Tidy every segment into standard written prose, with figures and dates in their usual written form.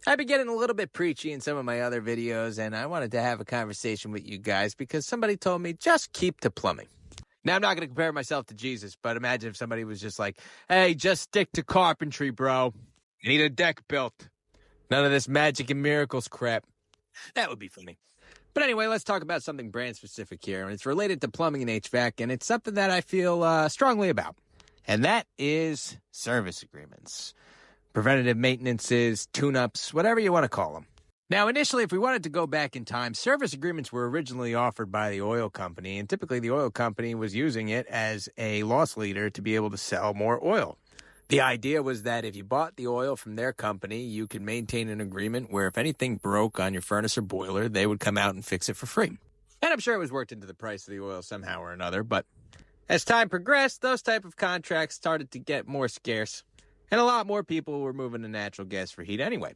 I've been getting a little bit preachy in some of my other videos, and I wanted to have a conversation with you guys because somebody told me just keep to plumbing. Now, I'm not going to compare myself to Jesus, but imagine if somebody was just like, hey, just stick to carpentry, bro. You need a deck built. None of this magic and miracles crap. That would be funny. But anyway, let's talk about something brand specific here, and it's related to plumbing and HVAC, and it's something that I feel strongly about, and that is service agreements. Preventative maintenances, tune-ups, whatever you want to call them. Now, initially, if we wanted to go back in time, service agreements were originally offered by the oil company, and typically the oil company was using it as a loss leader to be able to sell more oil. The idea was that if you bought the oil from their company, you could maintain an agreement where if anything broke on your furnace or boiler, they would come out and fix it for free. And I'm sure it was worked into the price of the oil somehow or another, but as time progressed, those type of contracts started to get more scarce, and a lot more people were moving to natural gas for heat anyway.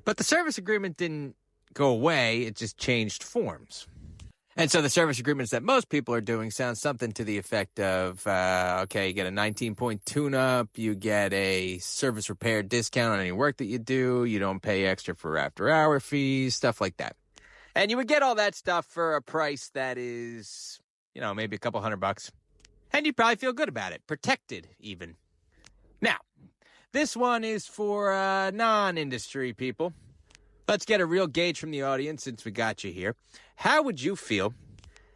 But the service agreement didn't go away, it just changed forms. And so the service agreements that most people are doing sound something to the effect of, okay, you get a 19-point tune-up, you get a service repair discount on any work that you do, you don't pay extra for after-hour fees, stuff like that. And you would get all that stuff for a price that is, maybe a couple $100. And you'd probably feel good about it, protected even. Now, this one is for non-industry people. Let's get a real gauge from the audience since we got you here. How would you feel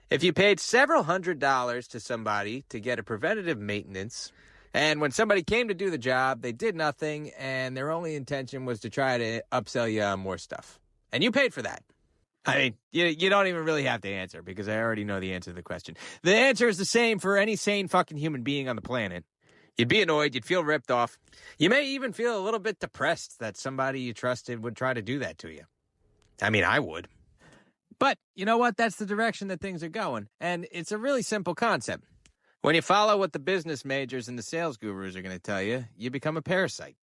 if you paid several $100s to somebody to get a preventative maintenance, and when somebody came to do the job, they did nothing, and their only intention was to try to upsell you on more stuff? And you paid for that. I mean, you don't even really have to answer because I already know the answer to the question. The answer is the same for any sane fucking human being on the planet. You'd be annoyed. You'd feel ripped off. You may even feel a little bit depressed that somebody you trusted would try to do that to you. I mean, I would. But you know what? That's the direction that things are going. And it's a really simple concept. When you follow what the business majors and the sales gurus are going to tell you, you become a parasite.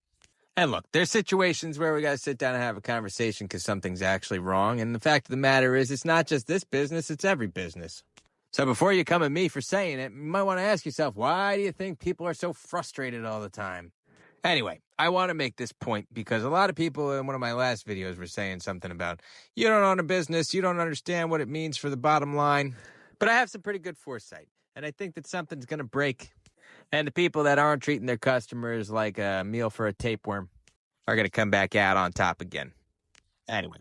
And look, there's situations where we got to sit down and have a conversation because something's actually wrong. And the fact of the matter is, it's not just this business, it's every business. So before you come at me for saying it, you might want to ask yourself, why do you think people are so frustrated all the time? Anyway, I want to make this point because a lot of people in one of my last videos were saying something about, you don't own a business, you don't understand what it means for the bottom line. But I have some pretty good foresight, and I think that something's going to break. And the people that aren't treating their customers like a meal for a tapeworm are going to come back out on top again. Anyway.